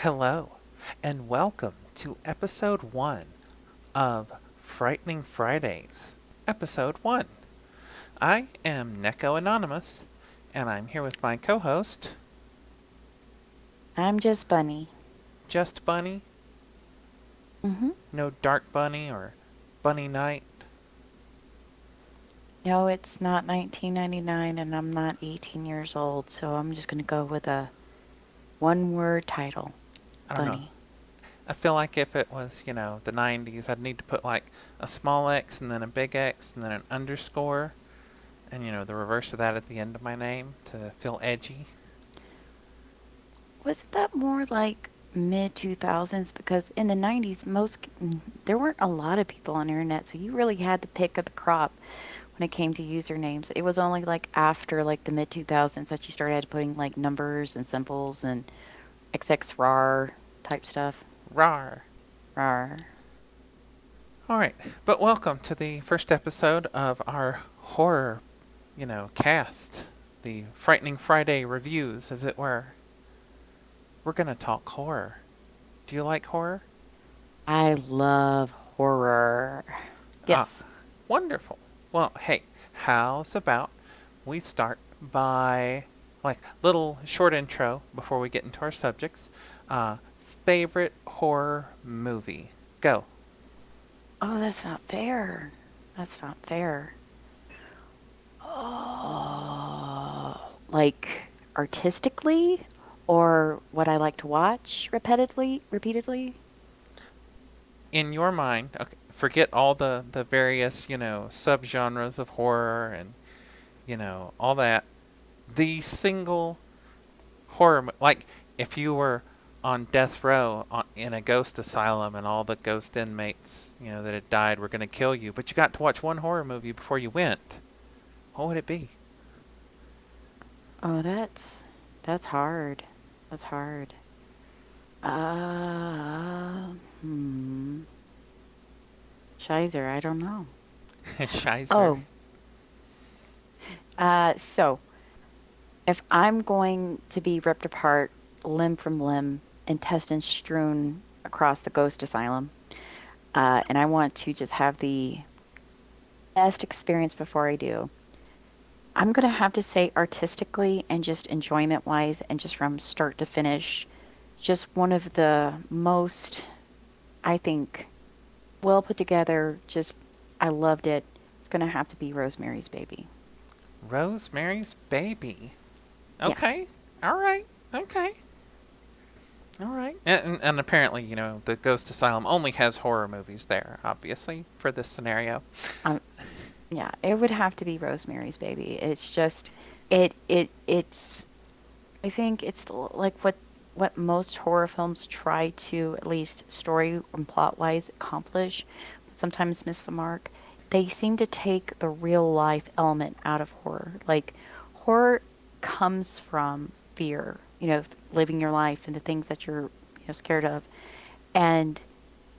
Hello, and welcome to episode 1 of Frightening Fridays. Episode 1. I am Neko Anonymous, and I'm here with my co host, I'm just Bunny. Just Bunny. Mm-hmm. No Dark Bunny or Bunny Night. No, it's not 1999 and I'm not 18 years old, so I'm just going to go with a one word title I don't know. Bunny. I feel like if it was, the 90s, I'd need to put like a small x and then a big X and then an underscore and, the reverse of that at the end of my name to feel edgy. Wasn't that more like mid 2000s? Because in the 90s, there weren't a lot of people on the internet, so you really had the pick of the crop when it came to usernames. It was only like after like the mid 2000s that you started putting like numbers and symbols and XXRAR type stuff. Rar. RAR. All right, but welcome to the first episode of our horror, cast. The Frightening Friday reviews, as it were. We're going to talk horror. Do you like horror? I love horror. Ah, Yes. wonderful. Well, hey, how's about we start by, like, little short intro before we get into our subjects. Uh, Favorite horror movie? Go. Oh, that's not fair. That's not fair. Oh, like artistically or what I like to watch repeatedly? In your mind, okay, forget all the various, subgenres of horror and, all that. The single like if you were on death row in a ghost asylum and all the ghost inmates, that had died were going to kill you, but you got to watch one horror movie before you went. What would it be? Oh, that's hard. That's hard. Uh, hmm. Shizer, I don't know. Shizer. Oh, so if I'm going to be ripped apart limb from limb, intestines strewn across the ghost asylum, and I want to just have the best experience before I do, I'm going to have to say artistically and just enjoyment wise and just from start to finish, just one of the most, I think, well put together, just I loved it. It's going to have to be Rosemary's Baby. Rosemary's Baby. Yeah. Okay. All right. Okay. All right. And apparently, the ghost asylum only has horror movies there, obviously, for this scenario. Um, yeah, it would have to be Rosemary's Baby. It's just it's I think it's like what most horror films try to at least story and plot wise accomplish, but sometimes miss the mark. They seem to take the real life element out of horror. Like horror comes from fear, living your life and the things that you're scared of, and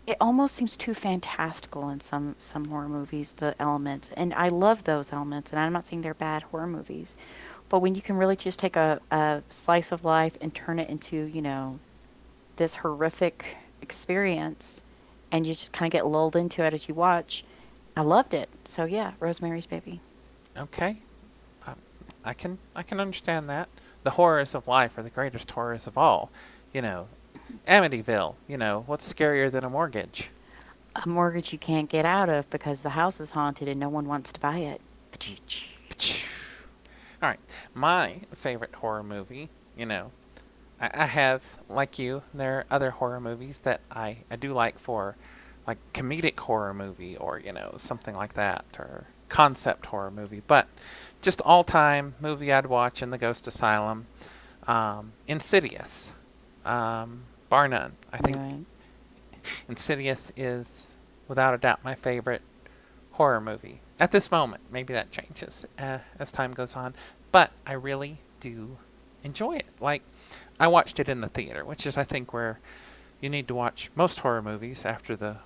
it almost seems too fantastical in some horror movies, the elements, and I love those elements, and I'm not saying they're bad horror movies, but when you can really just take a slice of life and turn it into this horrific experience, and you just kind of get lulled into it as you watch, I loved it. So yeah, Rosemary's Baby. Okay. Um, I can understand that. The horrors of life are the greatest horrors of all. You know, Amityville. What's scarier than a mortgage? A mortgage you can't get out of because the house is haunted and no one wants to buy it. All right, my favorite horror movie. I have, like you, there are other horror movies that I do like for, like, comedic horror movie or, something like that, or concept horror movie. But just all time movie I'd watch in the Ghost Asylum, Insidious, bar none. I think Right. Insidious is, without a doubt, my favorite horror movie. At this moment, maybe that changes as time goes on, but I really do enjoy it. Like, I watched it in the theater, which is, I think, where you need to watch most horror movies after the,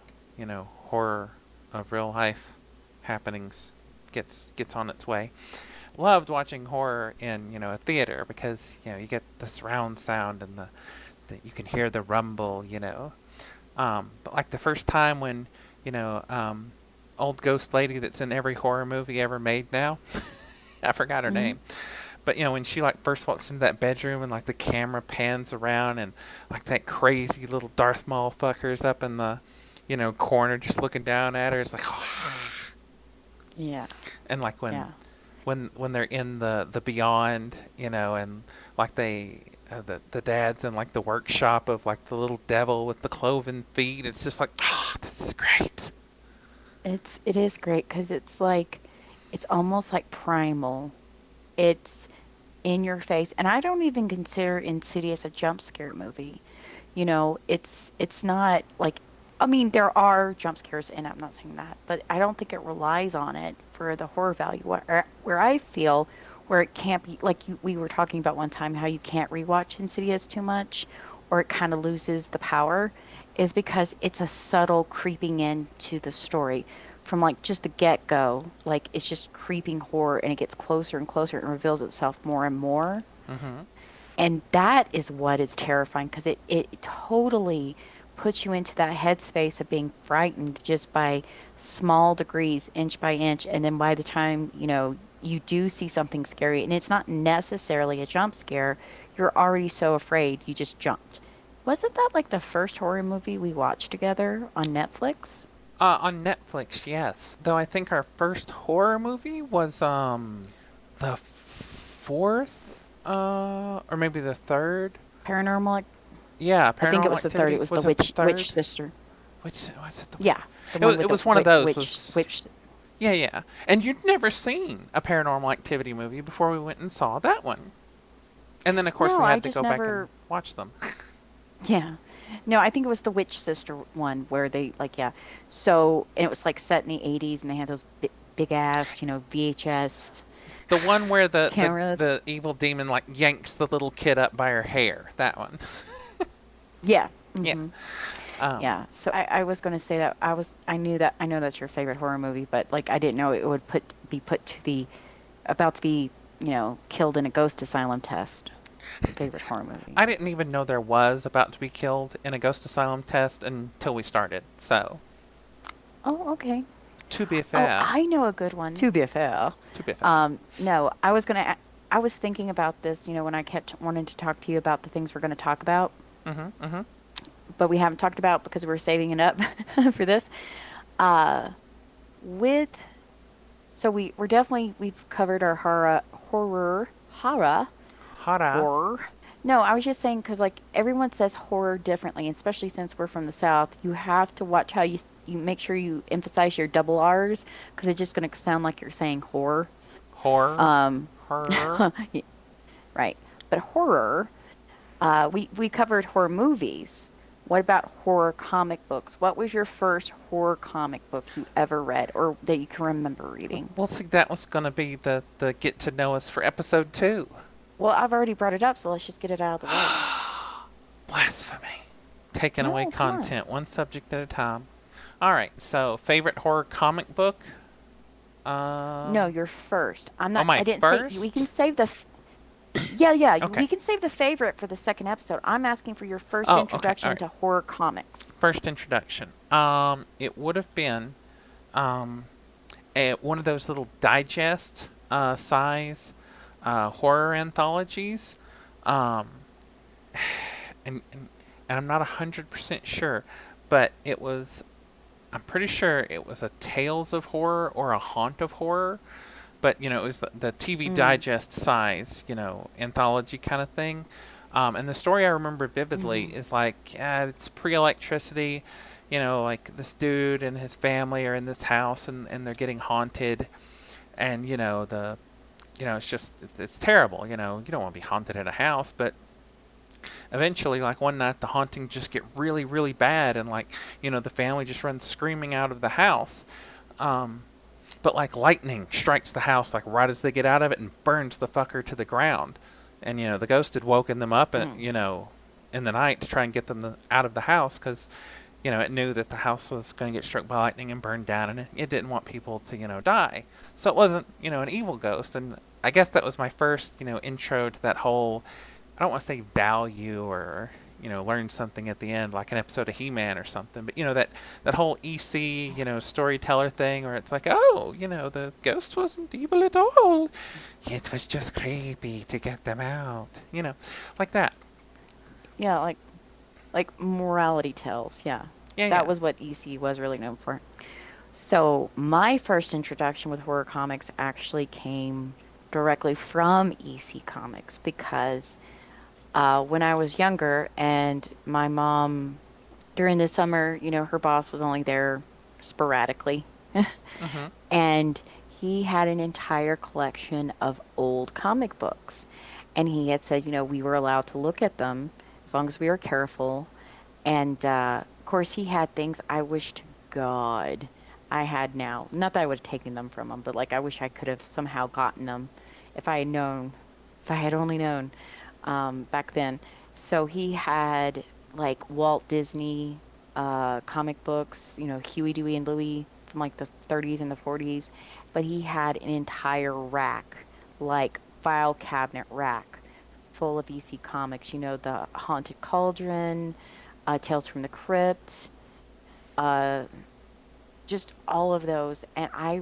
horror of real life happenings gets on its way. Loved watching horror in, a theater because, you get the surround sound and you can hear the rumble, you know. But like the first time when, you know, old ghost lady that's in every horror movie ever made now, I forgot her Hmm. name. But you know, when she like first walks into that bedroom and like the camera pans around and like that crazy little Darth Maul fucker's up in the, you know, corner just looking down at her, it's like, Yeah. and like Yeah. when they're in the beyond, you know, and like the dad's in like the workshop of like the little devil with the cloven feet. It's just like, this is great. It is great because it's like it's almost like primal. It's in your face, and I don't even consider Insidious a jump scare movie. You know, it's not like I mean there are jump scares and I'm not saying that, but I don't think it relies on it for the horror value. Where I feel where it can't be like we were talking about one time how you can't rewatch Insidious too much or it kind of loses the power is because it's a subtle creeping into the story from like just the get-go, like it's just creeping horror and it gets closer and closer and reveals itself more and more. Mm-hmm. And that is what is terrifying because it totally puts you into that headspace of being frightened just by small degrees, inch by inch. And then by the time, you know, you do see something scary, and it's not necessarily a jump scare, you're already so afraid you just jumped. Wasn't that like the first horror movie we watched together on Netflix? On Netflix, yes. Though I think our first horror movie was the fourth, or maybe the third. Paranormal. Yeah, I think it Paranormal was the third. It Activity. was the Was it the witch third? sister. Which was it? Yeah, the It one was, with it the was one of those. Was witch. Yeah, yeah. And you'd never seen a Paranormal Activity movie before we went and saw that one. And then of course No, we I had to just go back and never. watch them. Yeah. No, I think it was the witch sister one where they like yeah. So and it was like set in the 80s and they had those big ass, you know, VHS The one where cameras. the evil demon like yanks the little kid up by her hair. That one. Yeah. Yeah. Hmm. Um, Yeah. So I was going to say that I knew that I know that's your favorite horror movie, but like I didn't know it would be put to the about to be, you know, killed in a ghost asylum test. Favorite horror movie. I didn't even know there was about to be killed in a ghost asylum test until we started. So, Oh, okay. to be Oh, fair, I know a good one. To be fair. to be fair. No, I was thinking about this, you know, when I kept wanting to talk to you about the things we're going to talk about, Mhm, mhm. but we haven't talked about because we're saving it up for this. Uh, with so we're definitely we've covered our horror, Hara. horror. No, I was just saying because like everyone says horror differently, especially since we're from the South. You have to watch how you make sure you emphasize your double R's because it's just going to sound like you're saying horror. Horror. Um, Horror. right. But horror, we covered horror movies. What about horror comic books? What was your first horror comic book you ever read or that you can remember reading? Well, see, that was going to be the get to know us for episode 2. Well, I've already brought it up, so let's just get it out of the way. Blasphemy. Taking away No, come on. content, one subject at a time. All right, so favorite horror comic book? No, Um, you're first. I'm oh, not. my I didn't say we can first? save Yeah, yeah. Okay. We can save the favorite for the second episode. I'm asking for your first Oh, okay. All introduction right. to horror comics. First introduction. It would have been um, one of those little digest size horror anthologies. Um, and and I'm not 100% sure, but it was. I'm pretty sure it was a Tales of Horror or a Haunt of Horror, but you know it was the TV Mm. Digest size, you know, anthology kind of thing. And the story I remember vividly Mm. is like it's pre-electricity, you know, like this dude and his family are in this house and they're getting haunted, and you know it's just it's terrible. You know you don't want to be haunted at a house, but eventually like one night the hauntings just get really really bad and like you know the family just runs screaming out of the house. Um, but like lightning strikes the house like right as they get out of it and burns the fucker to the ground. And you know the ghost had woken them up, Mm. you know, in the night to try and get them out of the house because you know it knew that the house was going to get struck by lightning and burned down, and it didn't want people to you know die. So it wasn't you know an evil ghost, and I guess that was my first you know intro to that whole. I don't want to say value or learn something at the end, like an episode of He-Man or something. But that whole EC, storyteller thing, where it's like, oh, the ghost wasn't evil at all. It was just creepy to get them out. Like that. Yeah, like morality tales. Yeah, Yeah, that yeah. was what EC was really known for. So my first introduction with horror comics actually came directly from EC Comics because when I was younger and my mom during the summer, her boss was only there sporadically. Mm-hmm. And he had an entire collection of old comic books. And he had said, we were allowed to look at them as long as we were careful. And of course, he had things I wish to God I had now. Not that I would have taken them from him, but like I wish I could have somehow gotten them if I had known, if I had only known back then. So he had like Walt Disney comic books, Huey, Dewey, and Louie from like the 30s and the 40s. But he had an entire rack, like file cabinet rack, full of EC comics. The Haunted Cauldron, Tales from the Crypt, uh, just all of those. And I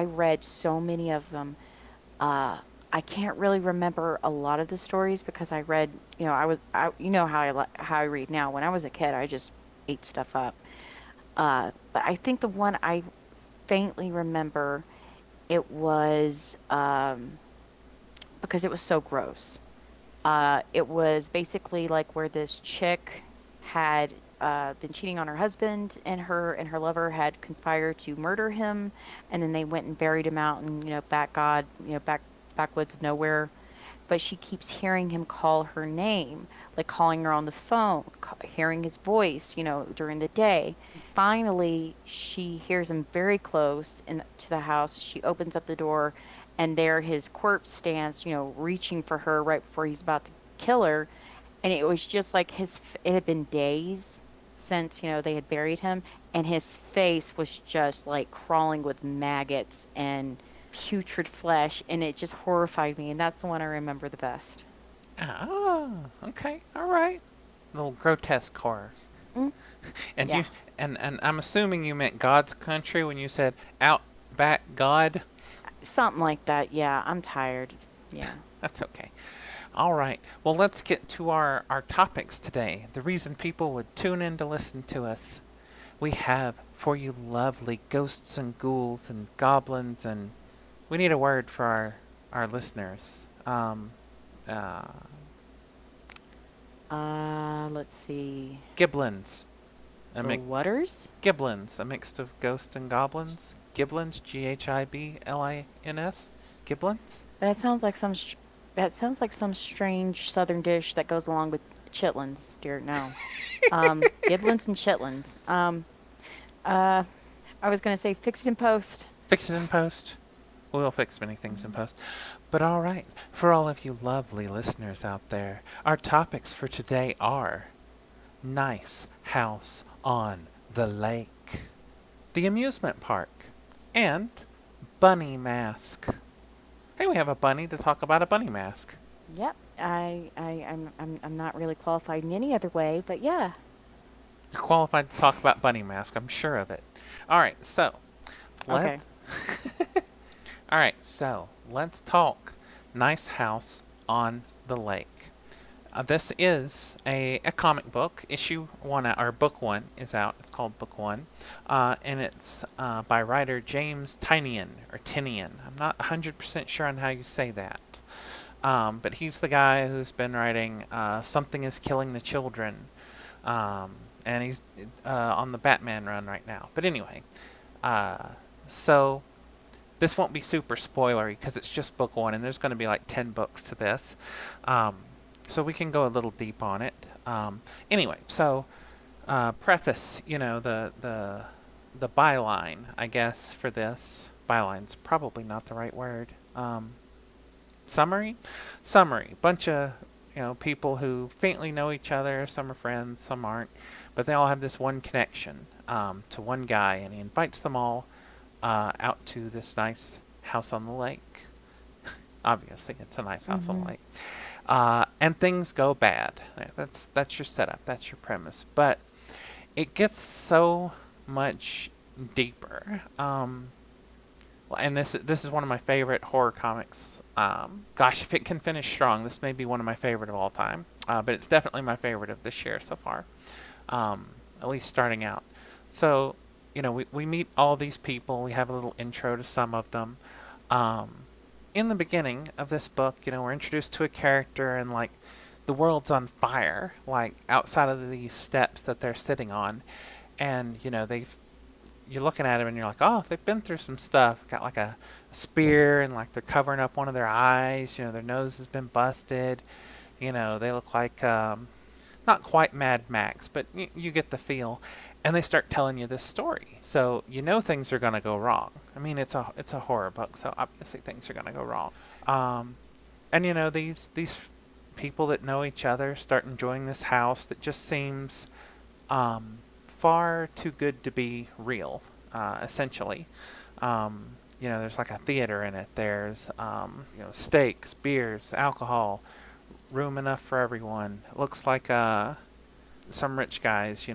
read so many of them. I can't really remember a lot of the stories because I read, how how I read now. When I was a kid, I just ate stuff up. But I think the one I faintly remember, it was because it was so gross. It was basically like where this chick had been cheating on her husband, and her lover had conspired to murder him, and then they went and buried him out in backwoods of nowhere. But she keeps hearing him call her name, like calling her on the phone, hearing his voice, during the day. Finally, she hears him very close to the house. She opens up the door, and there his corpse stands, reaching for her right before he's about to kill her. And it was just like it had been days since, they had buried him, and his face was just like crawling with maggots and putrid flesh, and it just horrified me. And that's the one I remember the best. Oh, okay, all right. Little grotesque horror. Mm, And yeah, and I'm assuming you meant God's country when you said Outback God. something like that. Yeah, I'm tired. Yeah. That's okay. All right. Well, let's get to our topics today. The reason people would tune in to listen to us. We have for you lovely ghosts and ghouls and goblins, and we need a word for our listeners. Uh, Let's see. Giblins. A The mi- Waters? Giblins, a mix of ghosts and goblins. Giblins, Giblins. Giblins? That sounds like that sounds like some strange southern dish that goes along with chitlins, dear. No. Giblins and chitlins. Uh, I was gonna say fix it in post. Fix it in post. We'll fix many things in post. But all right, for all of you lovely listeners out there, our topics for today are Nice House on the Lake, the Amusement Park, and Bunny Mask. Hey, we have a bunny to talk about a bunny mask. Yep. I'm not really qualified in any other way, but yeah. You're qualified to talk about bunny mask, I'm sure of it. All right, so Okay. let's All right, so let's talk Nice House on the Lake. This is a comic book. Issue 1, or book 1 is out. It's called book 1. And it's by writer James Tynion, or Tynion. I'm not 100% sure on how you say that. But he's the guy who's been writing Something is Killing the Children. And he's on the Batman run right now. But anyway, so this won't be super spoilery because it's just book 1, and there's going to be like 10 books to this. So we can go a little deep on it. Anyway, so preface, the byline, I guess, for this. Byline's probably not the right word. Summary? Summary. Bunch of, people who faintly know each other. Some are friends, some aren't. But they all have this one connection to one guy, and he invites them all out to this nice house on the lake. Obviously, it's a nice house on the Mhm. lake. And things go bad. That's your setup. That's your premise. But it gets so much deeper. And this is one of my favorite horror comics. Gosh, if it can finish strong, this may be one of my favorite of all time. But it's definitely my favorite of this year so far. Um, at least starting out. So, we meet all these people. We have a little intro to some of them. Um, in the beginning of this book, we're introduced to a character and like the world's on fire, like outside of these steps that they're sitting on, and you're looking at them and you're like, oh, they've been through some stuff. Got like a spear and like they're covering up one of their eyes. Their nose has been busted. They look like not quite Mad Max, but you get the feel. And they start telling you this story, so things are gonna go wrong. I mean, it's a horror book, so obviously things are gonna go wrong. Um, and these people that know each other start enjoying this house that just seems far too good to be real. Essentially, there's like a theater in it. There's steaks, beers, alcohol, room enough for everyone. It looks like some rich guy's,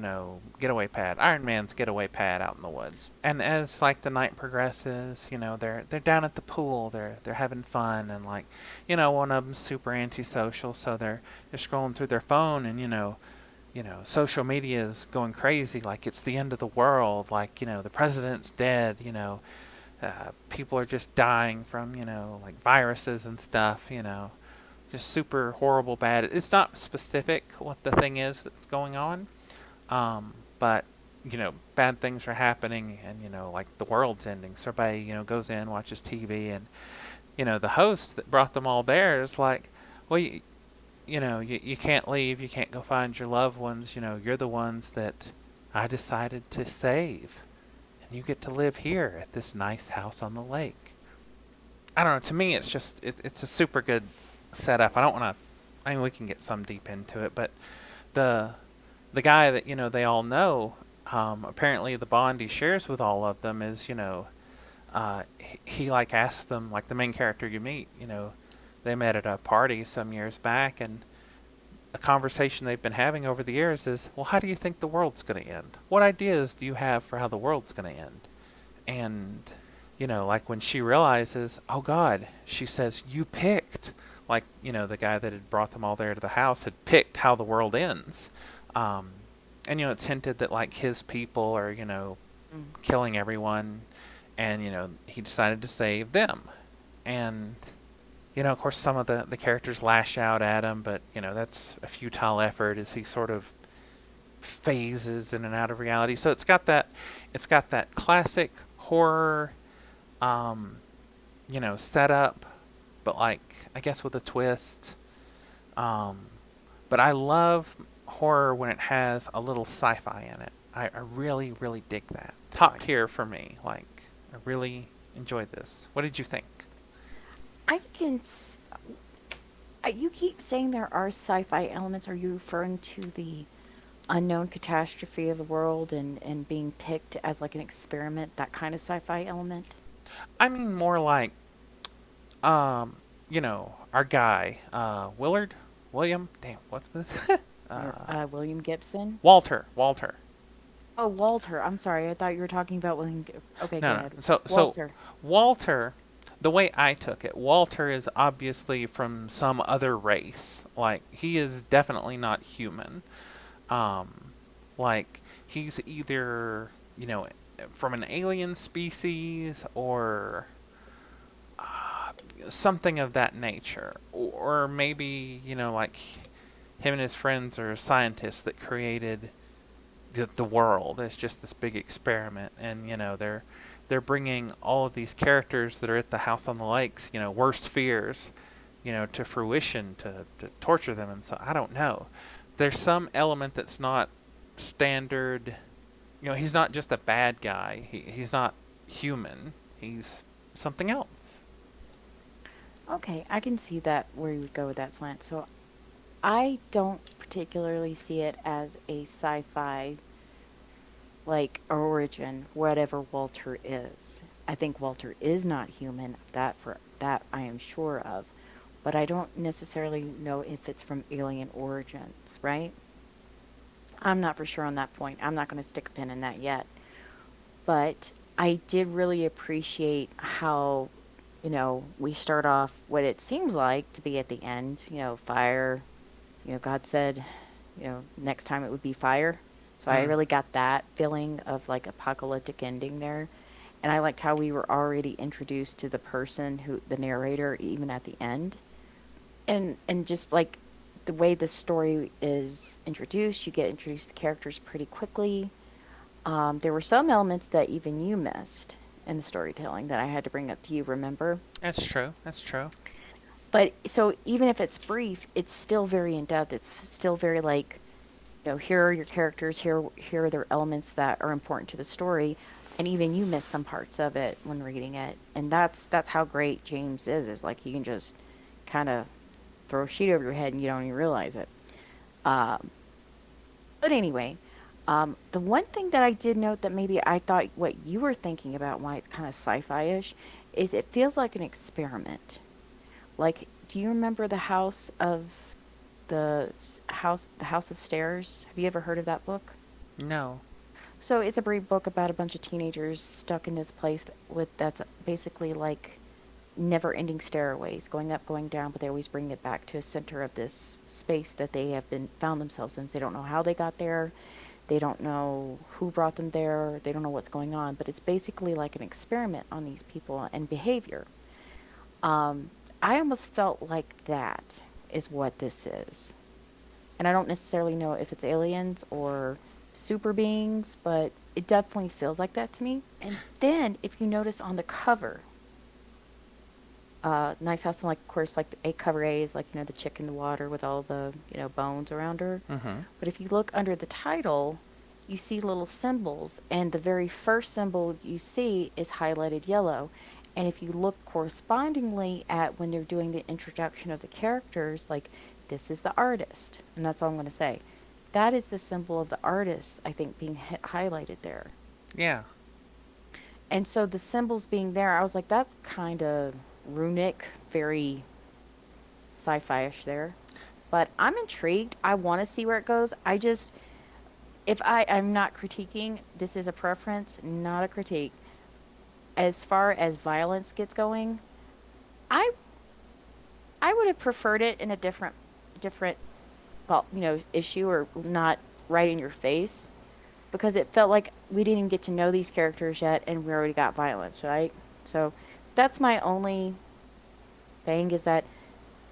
getaway pad, Iron Man's getaway pad out in the woods. And as like the night progresses, they're down at the pool, they're having fun, and like, one of them's super antisocial, so they're scrolling through their phone, and social media is going crazy, like it's the end of the world, like the president's dead, people are just dying from like viruses and stuff, just super horrible bad. It's not specific what the thing is that's going on, but bad things are happening, and like the world's ending. So everybody goes in, watches TV, and the host that brought them all there is like, well, you can't leave, you can't go find your loved ones. You're the ones that I decided to save, and you get to live here at this nice house on the lake. I don't know. To me, it's just it's a super good setup. I don't want to. I mean, we can get some deep into it, but the the guy that they all know, apparently the bond he shares with all of them is he like asks them, like the main character you meet, they met at a party some years back, and a conversation they've been having over the years is, well, how do you think the world's going to end? What ideas do you have for how the world's going to end? And like when she realizes, oh God, she says, you picked. Like, the guy that had brought them all there to the house had picked how the world ends. Um, and, it's hinted that, like, his people are, Mm. killing everyone. And, he decided to save them. And, of course, some of the characters lash out at him, but, that's a futile effort as he sort of phases in and out of reality. So it's got that classic horror, um, setup, but like I guess with a twist. Um, but I love horror when it has a little sci-fi in it. I really, really dig that. Top tier for me. Like I really enjoyed this. What did you think? I can. You keep saying there are sci-fi elements. Are you referring to the unknown catastrophe of the world and being picked as like an experiment? That kind of sci-fi element? I mean more like our guy, Willard, William. Damn, what's this? William Gibson. Walter. Oh, Walter. I'm sorry. I thought you were talking about William. Okay, go No, no. ahead. So Walter. Walter, the way I took it, Walter is obviously from some other race. Like he is definitely not human. Um, like he's either from an alien species or something of that nature, or maybe like him and his friends are scientists that created the world. It's just this big experiment, and they're bringing all of these characters that are at the house on the lakes, worst fears, to fruition to torture them. And so I don't know. There's some element that's not standard. He's not just a bad guy. He's not human. He's something else. Okay, I can see that where you would go with that slant. So I don't particularly see it as a sci-fi like origin, whatever Walter is. I think Walter is not human. That I am sure of. but I don't necessarily know if it's from alien origins, right? I'm not for sure on that point. I'm not going to stick a pin in that yet. But I did really appreciate how, we start off what it seems like to be at the end, fire. God said, next time it would be fire. So I Mm. really got that feeling of like apocalyptic ending there. And I liked how we were already introduced to the person who, the narrator, even at the end. And just like the way the story is introduced, you get introduced to characters pretty quickly. There were some elements that even you missed in the storytelling that I had to bring up to you, remember? That's true. That's true. But so even if it's brief, it's still very in depth. It's still very like, here are your characters, here are their elements that are important to the story. And even you miss some parts of it when reading it. And that's how great James is like he can just kind of throw a sheet over your head and you don't even realize it. Um, but anyway, the one thing that I did note that maybe I thought what you were thinking about why it's kind of sci-fi-ish is it feels like an experiment. Like, do you remember the House of Stairs? Have you ever heard of that book? No. So it's a brief book about a bunch of teenagers stuck in this place with that's basically like never-ending stairways, going up, going down, but they always bring it back to a center of this space that they have been found themselves in. They don't know how they got there. They don't know who brought them there. They don't know what's going on, but it's basically like an experiment on these people and behavior. Um, I almost felt like that is what this is. And I don't necessarily know if it's aliens or super beings, but it definitely feels like that to me. And then if you notice on the cover, Nice House, and like of course like the A cover A is like the chick in the water with all the bones around her. Mm-hmm. But if you look under the title, you see little symbols, and the very first symbol you see is highlighted yellow. And if you look correspondingly at when they're doing the introduction of the characters, like this is the artist, and that's all I'm going to say. That is the symbol of the artist, I think, being highlighted there. Yeah. And so the symbols being there, I was like, that's kind of runic, very sci-fi-ish there. But I'm intrigued. I want to see where it goes. If I'm not critiquing, this is a preference, not a critique. As far as violence gets going, I I would have preferred it in a different, well, issue or not right in your face because it felt like we didn't even get to know these characters yet and we already got violence, right? So that's my only thing is that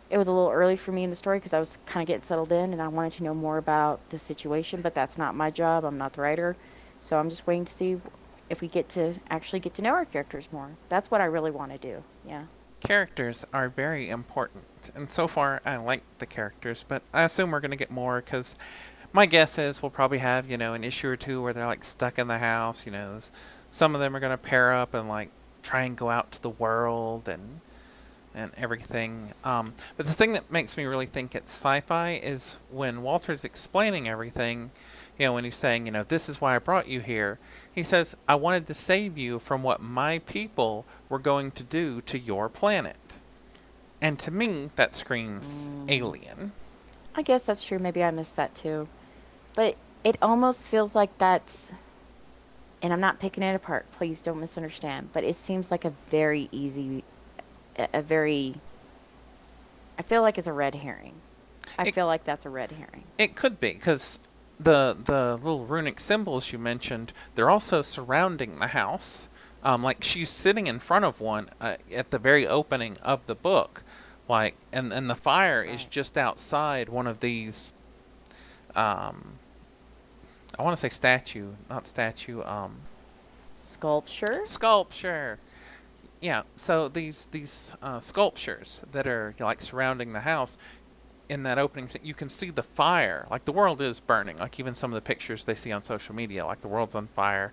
it was a little early for me in the story because I was kind of getting settled in and I wanted to know more about the situation, but that's not my job. I'm not the writer. So I'm just waiting to see if we get to actually get to know our characters more. That's what I really want to do. Yeah. Characters are very important. And so far, I like the characters, but I assume we're going to get more because my guess is we'll probably have, an issue or two where they're like stuck in the house. Some of them are going to pair up and like try and go out to the world and everything. But the thing that makes me really think it's sci-fi is when Walter's explaining everything. When he's saying, this is why I brought you here. He says, I wanted to save you from what my people were going to do to your planet. And to me, that screams Mm, alien. I guess that's true. Maybe I missed that too. But it almost feels like that's, and I'm not picking it apart. Please don't misunderstand. But it seems like a very easy, a very, I feel like it's a red herring. I It feel like that's a red herring. it could be because the little runic symbols you mentioned, they're also surrounding the house. Like she's sitting in front of one at the very opening of the book, like and the fire is Right. just outside one of these. Um, I want to say statue, not statue. Sculpture? Sculpture. Yeah. So these sculptures that are like surrounding the house in that opening, you can see the fire. Like the world is burning. Like even some of the pictures they see on social media, like the world's on fire.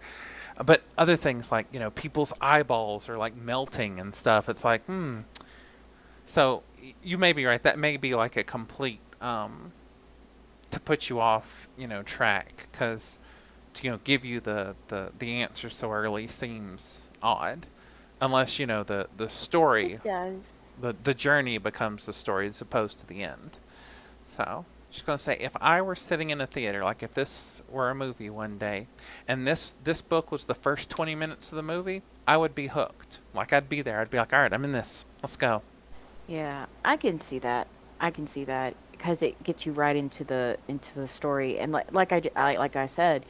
But other things like people's eyeballs are like melting and stuff. It's like So you may be right. That may be like a complete to put you off track because to give you the answer so early seems odd unless the story. It does. the journey becomes the story as opposed to the end. So, just gonna say, if I were sitting in a theater, like if this were a movie one day, and this book was the first 20 minutes of the movie, I would be hooked. Like I'd be there. I'd be like, all right, I'm in this. Let's go. Yeah, I can see that. I can see that because it gets you right into the story, and like I said,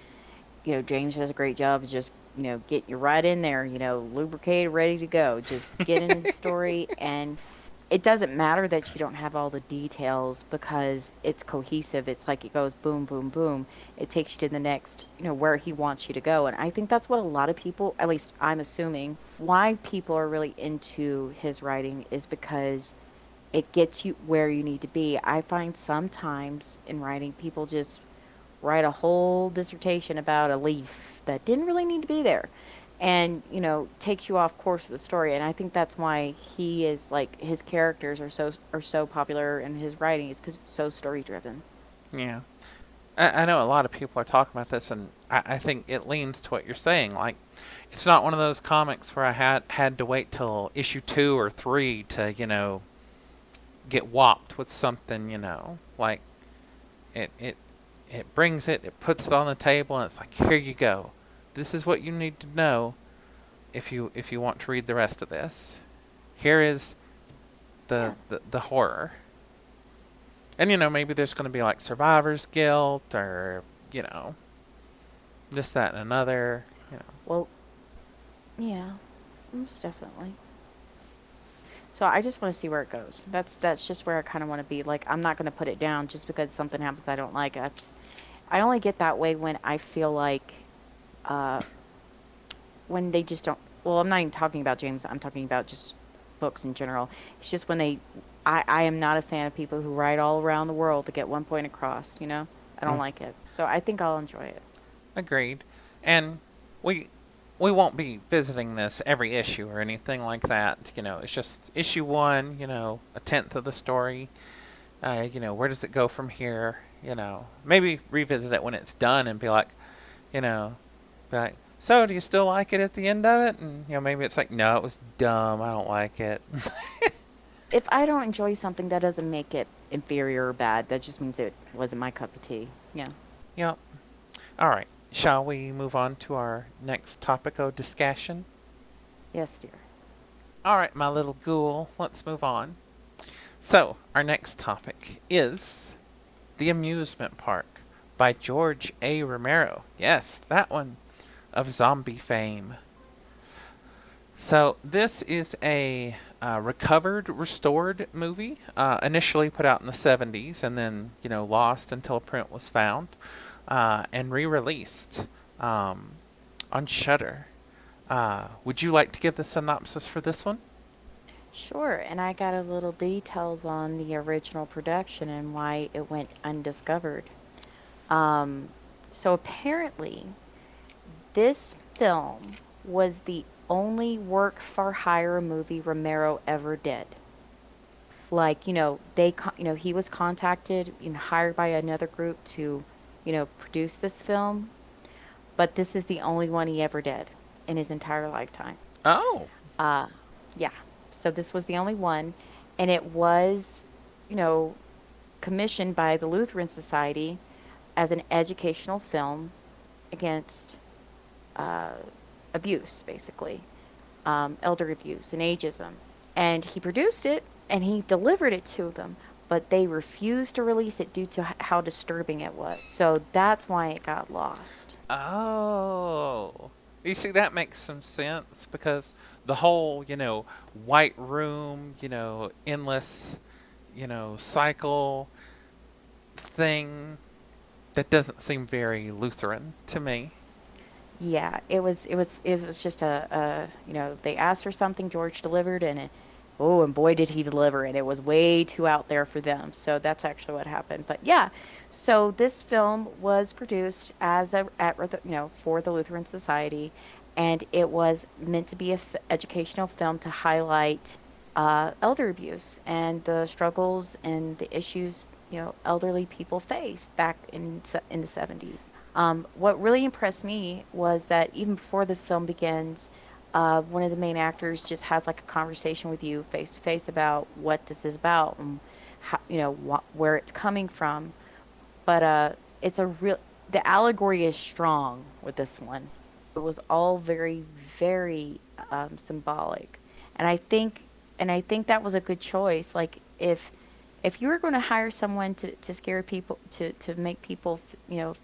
James does a great job of just getting you right in there, lubricated, ready to go. Just get into the story, and it doesn't matter that you don't have all the details because it's cohesive. It's like it goes boom, boom, boom. It takes you to the next, where he wants you to go. And I think that's what a lot of people, at least I'm assuming, why people are really into his writing is because it gets you where you need to be. I find sometimes in writing, people just write a whole dissertation about a leaf that didn't really need to be there and takes you off course of the story. And I think that's why he is like his characters are so popular in his writing is because it's so story driven. Yeah. I know a lot of people are talking about this, and I think it leans to what you're saying. Like, it's not one of those comics where I had to wait till issue 2 or 3 to get whopped with something. Like it it brings it puts it on the table, and it's like, here you go. This is what you need to know if you want to read the rest of this. Here is the Yeah. the horror. And maybe there's going to be like survivor's guilt or, you know, this, that, and another. You know. Well, yeah, most definitely. So I just want to see where it goes. That's just where I kind of want to be. Like I'm not going to put it down just because something happens I don't like. That's I only get that way when I feel like uh when they just don't. Well, I'm not even talking about James. I'm talking about just books in general. It's just when they. I am not a fan of people who write all around the world to get one point across. I don't Mm, like it. So I think I'll enjoy it. agreed. And we we won't be visiting this every issue or anything like that. It's just issue 1. A tenth of the story. Where does it go from here? Maybe revisit it when it's done and be like, you know, be like, so do you still like it at the end of it? And maybe it's like, no, it was dumb. I don't like it. If I don't enjoy something, that doesn't make it inferior or bad. That just means it wasn't my cup of tea. Yeah. Yep. All right. Shall we move on to our next topic of discussion? Yes, dear. All right, my little ghoul. Let's move on. So, our next topic is The Amusement Park by George A. Romero. Yes, that one of zombie fame. So, this is a recovered, restored movie, initially put out in the 70s and then, lost until print was found, and re released on Shudder. Would you like to give the synopsis for this one? Sure, and I got a little details on the original production and why it went undiscovered. Um, so apparently, this film was the only work for hire movie Romero ever did. Like, he was contacted, hired by another group to, produce this film, but this is the only one he ever did in his entire lifetime. Oh, Uh, yeah. So this was the only one, and it was, you know, commissioned by the Lutheran Society as an educational film against uh, abuse, basically, elder abuse and ageism. And he produced it and he delivered it to them, but they refused to release it due to how disturbing it was. So that's why it got lost. oh. You see, that makes some sense because the whole, white room, endless, cycle thing, that doesn't seem very Lutheran to me. Yeah, it was just they asked for something, George delivered, and oh, and boy did he deliver it. It was way too out there for them. So that's actually what happened. But yeah, so this film was produced as for the Lutheran Society, and it was meant to be a educational film to highlight elder abuse and the struggles and the issues elderly people faced back in the 70s. What really impressed me was that even before the film begins, one of the main actors just has like a conversation with you face to face about what this is about and how, where it's coming from. But it's a real the allegory is strong with this one. It was all very, very symbolic, and I think that was a good choice. Like if you were going to hire someone to scare people to make people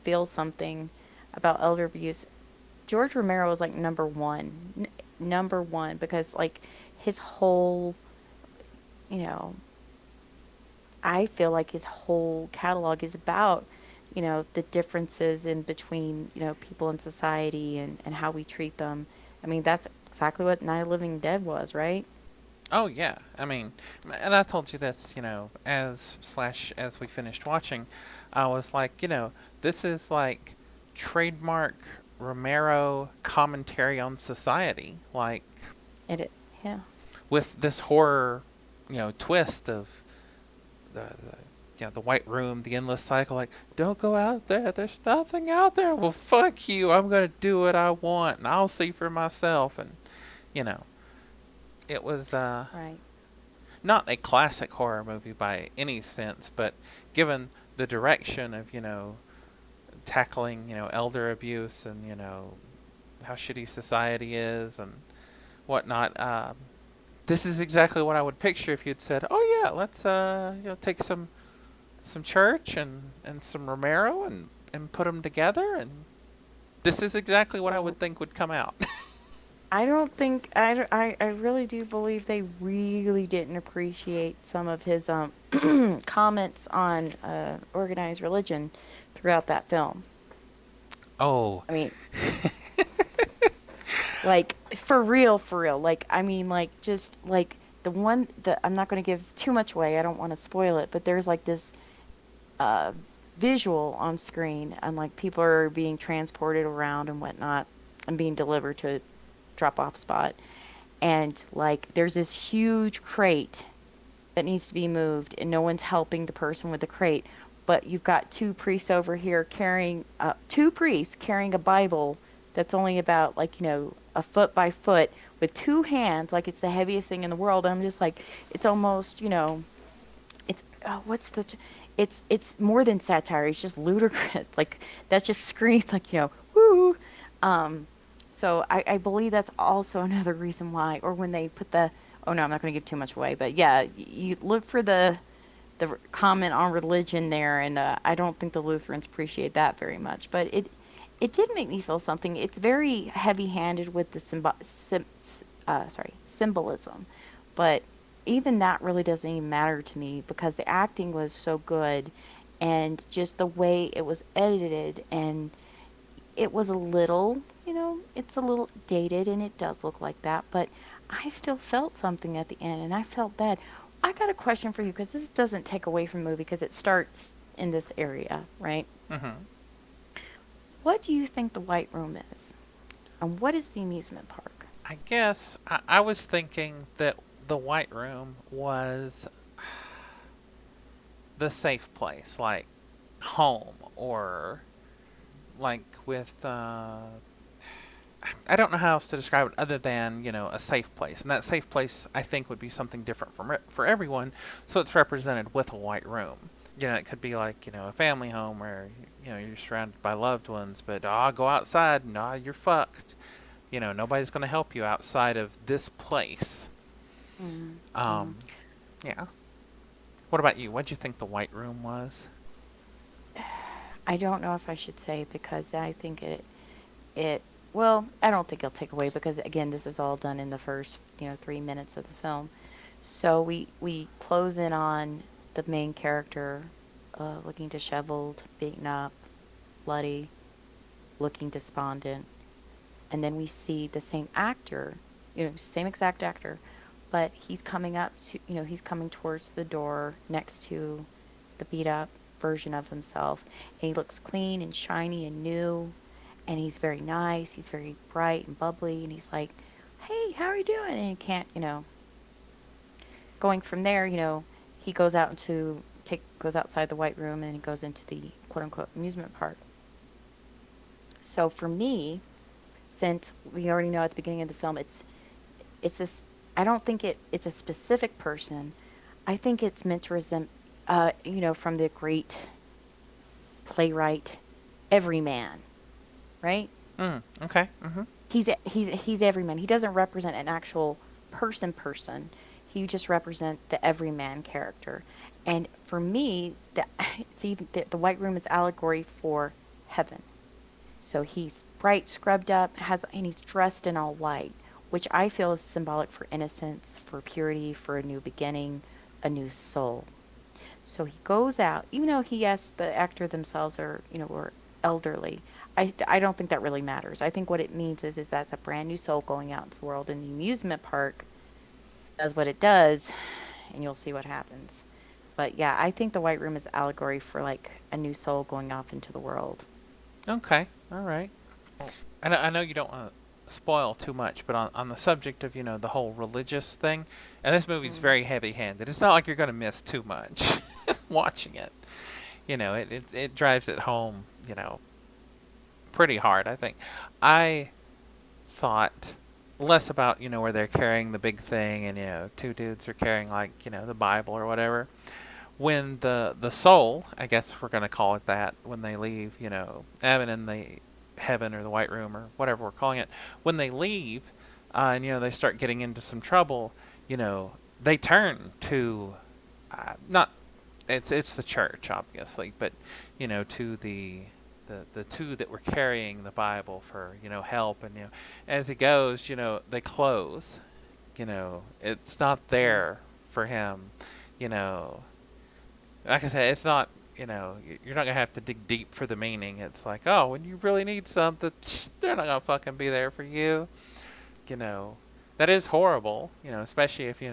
feel something about elder abuse, George Romero was like number one because like his whole you know I feel like his whole catalog is about, the differences in between, people in society and how we treat them. I mean, that's exactly what Night of the Living Dead was, right? Oh yeah, I mean, and I told you this, as we finished watching, I was like, this is like trademark Romero commentary on society, like It, yeah. with this horror, twist of the the white room, the endless cycle. Like, don't go out there. There's nothing out there. Well, fuck you. I'm gonna do what I want, and I'll see for myself. And you know, it was Right. not a classic horror movie by any sense, but given the direction of tackling elder abuse and how shitty society is and whatnot. This is exactly what I would picture if you'd said, "Oh yeah, let's take some church and some Romero and put them together." And this is exactly what I Well, would think would come out. I don't think I really do believe they really didn't appreciate some of his comments on organized religion throughout that film. Oh, I mean, like for real. Like I mean, like just like the one that I'm not going to give too much away. I don't want to spoil it, but there's like this uh, visual on screen, and like people are being transported around and whatnot, and being delivered to a drop off spot, and like there's this huge crate that needs to be moved, and no one's helping the person with the crate. But you've got two priests carrying a Bible that's only about like a foot by foot with two hands, like it's the heaviest thing in the world. I'm just like, it's almost it's what's the it's more than satire. It's just ludicrous. Like that just screams like woo. Um, so I believe that's also another reason why, or when they put the oh no, I'm not going to give too much away, but yeah, you look for the comment on religion there, and I don't think the Lutherans appreciate that very much. But it did make me feel something. It's very heavy-handed with the symbolism, but even that really doesn't even matter to me because the acting was so good, and just the way it was edited, and it was a little, it's a little dated, and it does look like that, but I still felt something at the end, and I felt bad. I got a question for you because this doesn't take away from the movie because it starts in this area, right? hmm What do you think the White Room is? And what is the amusement park? I guess I was thinking that the White Room was the safe place, like home or like with I don't know how else to describe it other than a safe place, and that safe place I think would be something different for everyone. So it's represented with a white room. It could be like a family home where you're surrounded by loved ones, but go outside and you're fucked. Nobody's gonna help you outside of this place. Mm-hmm. Um, yeah. What about you? What'd you think the white room was? I don't know if I should say because I think it well, I don't think it'll take away because again, this is all done in the first 3 minutes of the film. So we close in on the main character, looking disheveled, beaten up, bloody, looking despondent, and then we see the same actor, same exact actor, but he's coming up to, he's coming towards the door next to the beat up version of himself, and he looks clean and shiny and new, and he's very nice, he's very bright and bubbly, and he's like, "Hey, how are you doing?" And he can't, going from there, he goes outside the white room and he goes into the quote unquote amusement park. So for me, since we already know at the beginning of the film it's this. I don't think it's a specific person. I think it's meant to resent, from the great playwright Everyman, right? Okay. Mm-hmm. He's Everyman. He doesn't represent an actual person. He just represent the Everyman character. And for me, it's even the White Room is allegory for heaven. So he's bright, scrubbed up, and he's dressed in all white, which I feel is symbolic for innocence, for purity, for a new beginning, a new soul. So he goes out, even though he asks the actor themselves were elderly. I don't think that really matters. I think what it means is that's a brand new soul going out into the world, and the amusement park does what it does, and you'll see what happens. But yeah, I think the White Room is allegory for like a new soul going off into the world. Okay. All right. I know you don't want to spoil too much, but on the subject of the whole religious thing, and this movie's Mm. very heavy-handed. It's not like you're going to miss too much watching it. It drives it home. Pretty hard. I think. I thought less about where they're carrying the big thing, and two dudes are carrying like the Bible or whatever. When the soul, I guess we're gonna call it that, when they leave, Evan in the heaven or the White Room or whatever we're calling it, when they leave, and they start getting into some trouble, they turn to not it's the church obviously, but to the two that were carrying the Bible for help, and as he goes, they close. It's not Yeah. there for him. You know, like I said, it's not. You're not gonna have to dig deep for the meaning. It's like, oh, when you really need something, they're not gonna fucking be there for you. You know, that is horrible. Especially if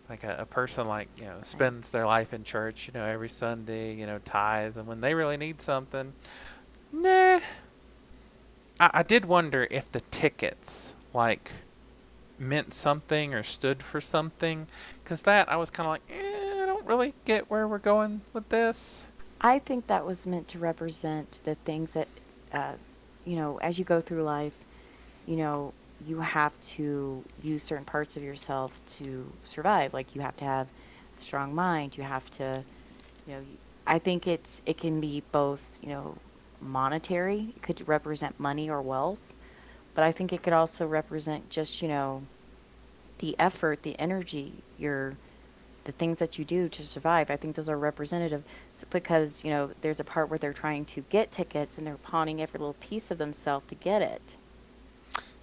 like a person like Right. spends their life in church. Every Sunday. Tithes, and when they really need something, nah. I did wonder if the tickets like meant something or stood for something, because that I was kind of like, I don't really get where we're going with this. I think that was meant to represent the things that, as you go through life, you know, you have to use certain parts of yourself to survive. Like you have to have a strong mind. You have to, I think it can be both, monetary. It could represent money or wealth, but I think it could also represent just, the effort, the energy, the things that you do to survive. I think those are representative because, there's a part where they're trying to get tickets and they're pawning every little piece of themselves to get it.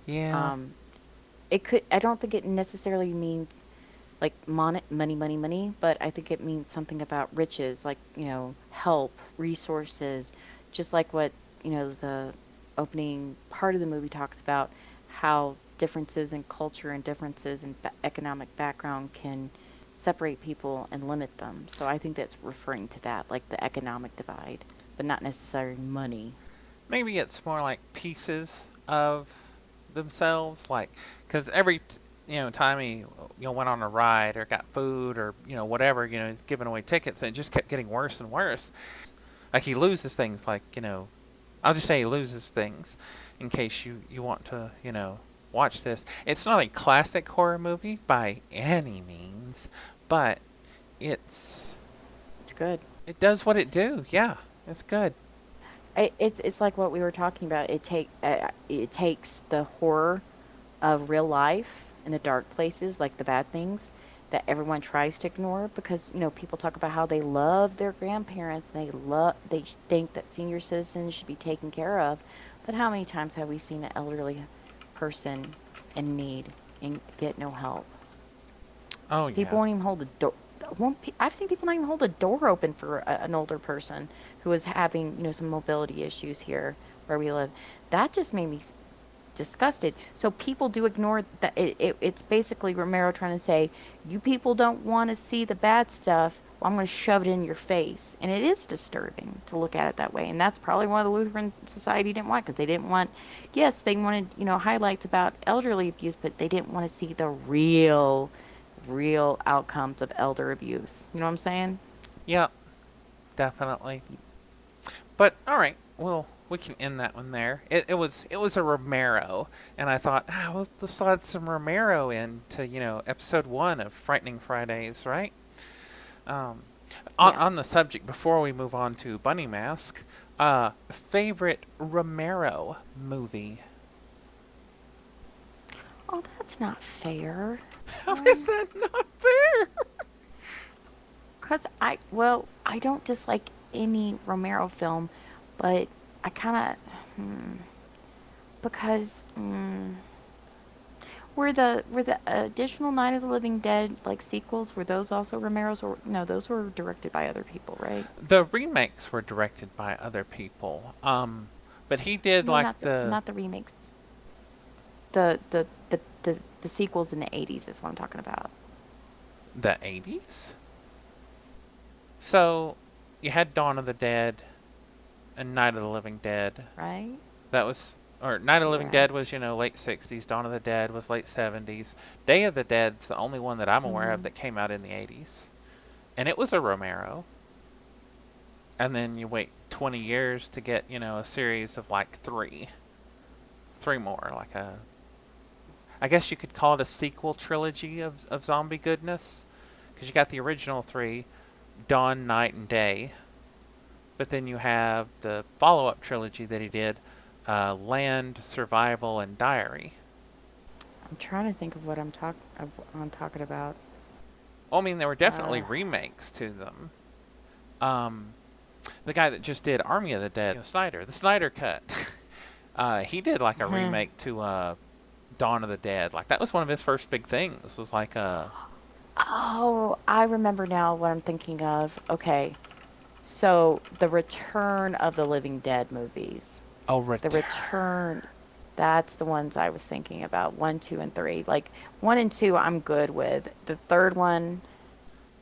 Yeah. Um, I don't think it necessarily means like money, but I think it means something about riches, like, help, resources, just like what, the opening part of the movie talks about how differences in culture and differences in economic background can separate people and limit them. So I think that's referring to that, like the economic divide, but not necessarily money. Maybe it's more like pieces of themselves, like because every time he went on a ride or got food or whatever, he's giving away tickets, and it just kept getting worse and worse. Like he loses things, like I'll just say he loses things, in case you want to watch this. It's not a classic horror movie by any means, but it's It's good. it does what it do. Yeah, it's good. It's like what we were talking about. It takes the horror of real life and the dark places, like the bad things that everyone tries to ignore because people talk about how they love their grandparents and they think that senior citizens should be taken care of, but how many times have we seen an elderly person in need and get no help? Oh People yeah. won't even hold the door. I've seen people not even hold the door open for an older person who is having, some mobility issues here where we live. That just made me disgusted. So people do ignore that. It's basically Romero trying to say, you people don't want to see the bad stuff. Well, I'm going to shove it in your face. And it is disturbing to look at it that way. And that's probably why the Lutheran Society didn't want, because they didn't want, yes, they wanted, highlights about elderly abuse, but they didn't want to see the real outcomes of elder abuse. You know what I'm saying? Yeah, definitely. But all right, we'll we can end that one there. It was a Romero, and I thought, well, let's slide some Romero into episode 1 of Frightening Fridays, right? Um, on, Yeah. on the subject, before we move on to Bunny Mask, favorite Romero movie? Oh, that's not fair. How is that not fair? Cause I don't dislike any Romero film, but I kind of, because were the additional Night of the Living Dead like sequels? Were those also Romero's, or no? Those were directed by other people, right? The remakes were directed by other people. But he did No, like not the the not the remakes. The sequels in the 80s is what I'm talking about, the 80s. So you had Dawn of the Dead and Night of the Living Dead. right? That was or Night of the Living Dead was Correct. late 60s. Dawn of the Dead was late 70s. Day of the Dead's the only one that I'm aware of Mm-hmm. that came out in the 80s, and it was a Romero. And then you wait 20 years to get a series of like three more, like a I guess you could call it a sequel trilogy of zombie goodness, because you got the original three, Dawn, Night, and Day, but then you have the follow-up trilogy that he did, Land, Survival, and Diary. I'm trying to think of what I'm talking about. Well, I mean, there were definitely Uh, remakes to them. Um, the guy that just did Army of the Dead, Snyder, the Snyder Cut, he did like a remake to Dawn of the Dead. Like that was one of his first big things. Was like oh, I remember now what I'm thinking of. Okay, so the Return of the Living Dead movies. oh, The Return, that's the ones I was thinking about. One, two, and three. Like one and two, I'm good with. The third one,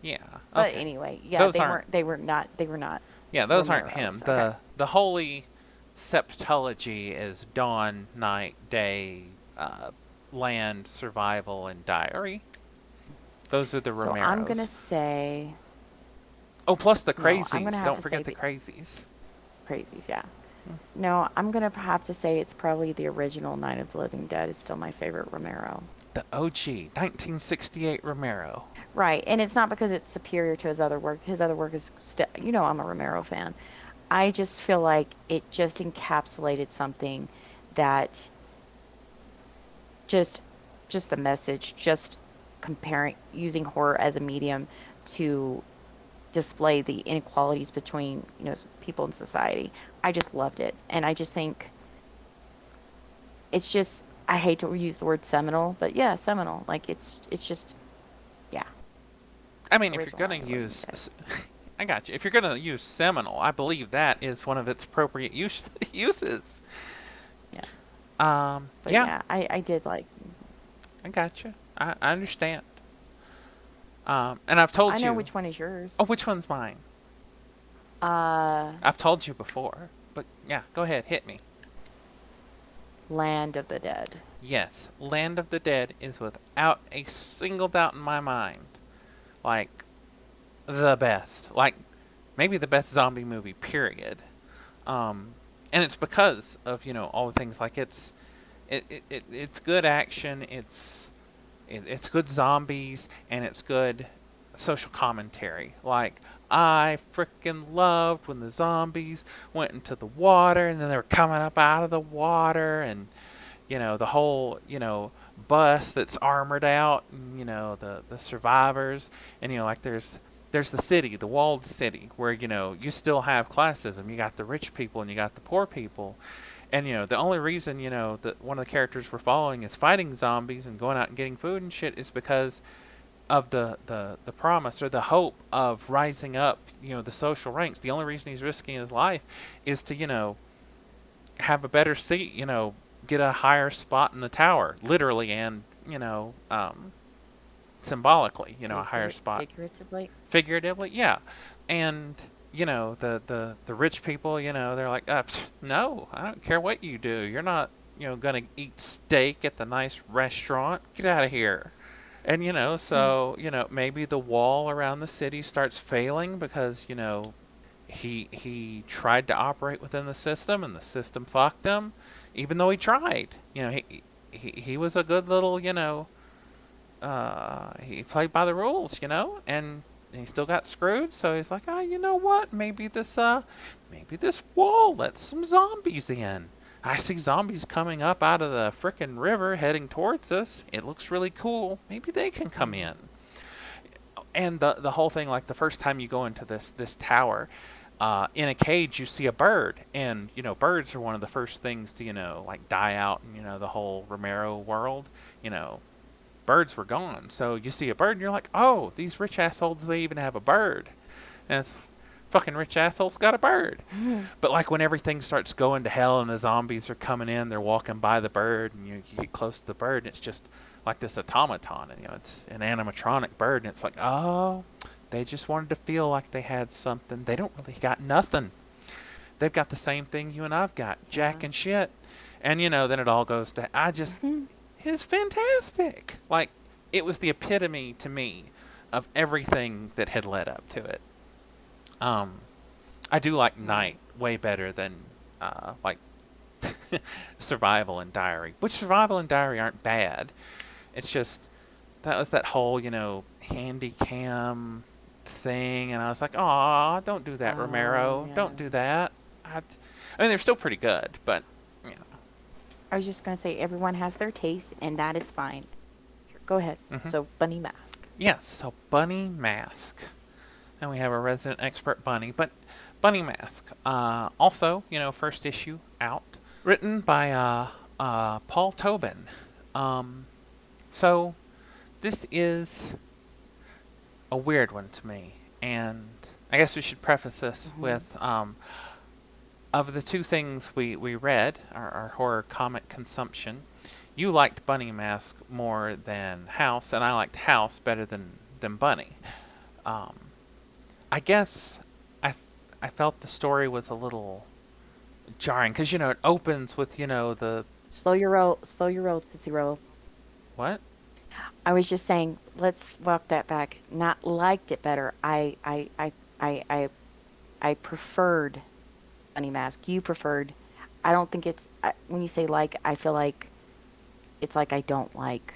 yeah, but okay. anyway, yeah, Those they aren't weren't. They were not. They were not Yeah, those aren't him. Romero's. Okay. The holy septology is Dawn, Night, Day, Land, Survival, and Diary. Those are the So I'm gonna Romeros. say Oh, plus the no. I'm gonna Crazies. have Don't to say forget the the Crazies. Crazies. Yeah. No, I'm gonna have to say it's probably the original Night of the Living Dead is still my favorite Romero. The OG 1968 Romero. Right, and it's not because it's superior to his other work. His other work is still, I'm a Romero fan. I just feel like it just encapsulated something that just just the message, just comparing using horror as a medium to display the inequalities between, people in society. I just loved it. And I just think it's just I hate to use the word seminal, but yeah, seminal. Like it's just yeah, I mean, if you're original gonna Night of the Living use, Dead. I got you. If you're gonna use seminal, I believe that is one of its appropriate uses. Yeah. But Yeah, yeah, I did like I got you. I understand. And I've I told know you. which one is yours. Oh, which one's mine? Uh I've told you before, but yeah, go ahead, hit me. Land of the Dead. Yes, Land of the Dead is without a single doubt in my mind, like the best, like maybe the best zombie movie. Period. And it's because of all the things like it's good action, it's good zombies, and it's good social commentary. Like, I freaking loved when the zombies went into the water and then they were coming up out of the water, and the whole bus that's armored out, and the survivors, and like there's the city, the walled city, where you still have classism. You got the rich people and you got the poor people, and the only reason that one of the characters we're following is fighting zombies and going out and getting food and shit is because of the promise or the hope of rising up, the social ranks. The only reason he's risking his life is to have a better seat, get a higher spot in the tower, literally and symbolically, a higher spot. Figuratively. Figuratively, yeah. And the rich people, they're like, no, I don't care what you do. You're not, gonna eat steak at the nice restaurant. Get out of here. And so maybe the wall around the city starts failing because he tried to operate within the system, and the system fucked him, even though he tried. He was a good little, he played by the rules, and he still got screwed. So he's like, you know what? Maybe this wall lets some zombies in. I see zombies coming up out of the frickin' river heading towards us. It looks really cool. Maybe they can come in. And the whole thing, like the first time you go into this tower, in a cage you see a bird, and birds are one of the first things to like die out in the whole Romero world. You know, birds were gone, so you see a bird and you're like, oh, these rich assholes, they even have a bird, and it's fucking rich assholes got a bird. But like when everything starts going to hell and the zombies are coming in, they're walking by the bird, and you get close to the bird, and it's just like this automaton, and it's an animatronic bird, and it's like, oh, they just wanted to feel like they had something. They don't really got nothing. They've got the same thing you and I've got, jack Yeah. and shit. And then it all goes to, it's fantastic. Like, it was the epitome to me of everything that had led up to it. Um, I do like Night way better than like Survival and Diary, which Survival and Diary aren't bad. It's just that was that whole handy cam thing, and I was like, "Aw, don't do that, Oh, Romero. yeah. Don't do that." I mean, they're still pretty good, but you I was just going to say everyone has their taste, and that is fine. Sure, go ahead. know. So, Bunny Mask. Yes. So Bunny Mask, and we have a resident expert Bunny, but Bunny Mask. Also, first issue out, written by Paul Tobin. Um, so this is a weird one to me, and I guess we should preface this Mm-hmm. with of the two things we read, our horror comic consumption, you liked Bunny Mask more than House, and I liked House better than Bunny. Um, I guess I felt the story was a little jarring because it opens with the Slow your roll. Slow your roll, Fizzy Roll. what? I was just saying, let's walk that back. Not liked it better. I preferred Bunny Mask. You preferred. I don't think when you say like, I feel like it's like I don't like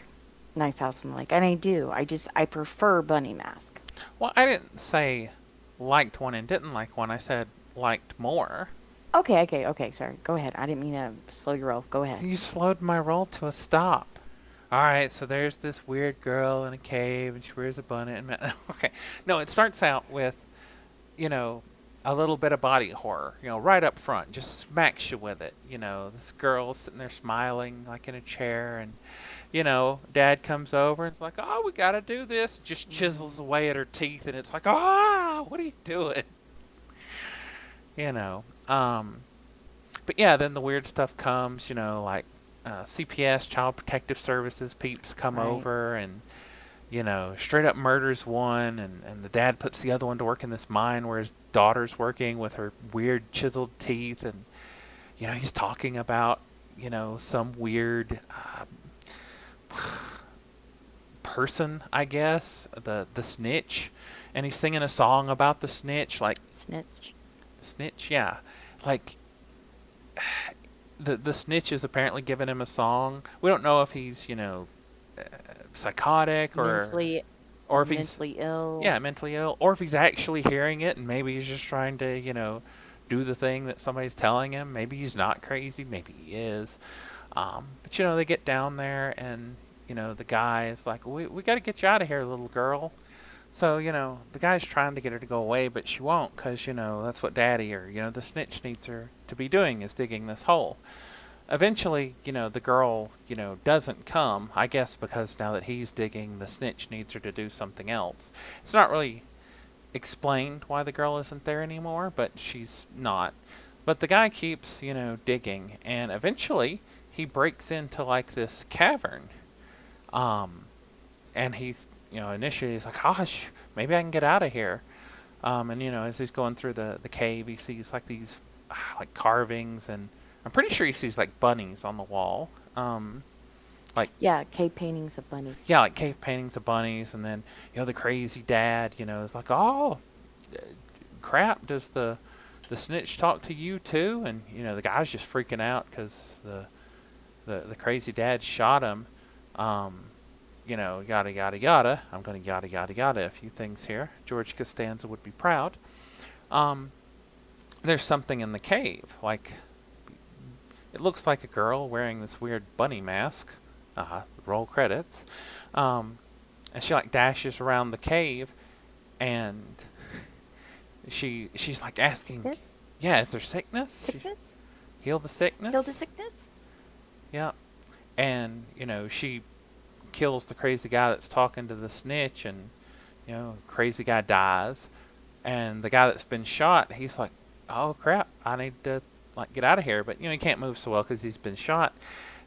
Nice House on the Lake, and I do. I prefer Bunny Mask. Well, I didn't say liked one and didn't like one. I said liked more. Okay. Sorry. Go ahead. I didn't mean to slow your roll. Go ahead. You slowed my roll to a stop. All right, so there's this weird girl in a cave, and she wears a bunny. And okay, no, it starts out with you know a little bit of body horror, right up front, just smacks you with it. This girl sitting there smiling like in a chair, and dad comes over and it's like, oh, we gotta do this. Just chisels away at her teeth, and it's like, what are you doing? You know. But yeah, then the weird stuff comes. Like CPS, Child Protective Services peeps come Right. over and straight up murders one, and the dad puts the other one to work in this mine where his daughter's working with her weird chiseled teeth, and he's talking about some weird person, I guess, the snitch, and he's singing a song about the snitch, like Snitch. snitch, yeah, like the snitch is apparently giving him a song. We don't know if he's uh, psychotic Mentally, or if he's mentally ill. yeah mentally ill, or if he's actually hearing it and maybe he's just trying to do the thing that somebody's telling him. Maybe he's not crazy, maybe he is. But they get down there, and the guy is like, we got to get you out of here, little girl. So the guy's trying to get her to go away, but she won't, because that's what daddy, or the snitch, needs her to be doing, is digging this hole. Eventually, the girl, doesn't come, I guess because now that he's digging, the snitch needs her to do something else. It's not really explained why the girl isn't there anymore, but she's not. But the guy keeps, digging, and eventually he breaks into like this cavern. Um, and he's, initially he's like, gosh, maybe I can get out of here. And as he's going through the cave, he sees like these like carvings, and I'm pretty sure he sees like bunnies on the wall. Like Yeah, cave paintings of bunnies. yeah, like cave paintings of bunnies, and then the crazy dad, is like, oh, crap, does the snitch talk to you too? And the guy's just freaking out because the crazy dad shot him. Um, yada yada yada. I'm going to yada yada yada a few things here. George Costanza would be proud. Um, there's something in the cave, like it looks like a girl wearing this weird bunny mask. Roll credits. Um, and she like dashes around the cave, and she's like asking, Sickness? yeah, is there sickness? Sickness? Heal the Kill the sickness? sickness? Yeah. And, she kills the crazy guy that's talking to the snitch, and, crazy guy dies. And the guy that's been shot, he's like, oh crap, I need to, like, get out of here. But, he can't move so well because he's been shot.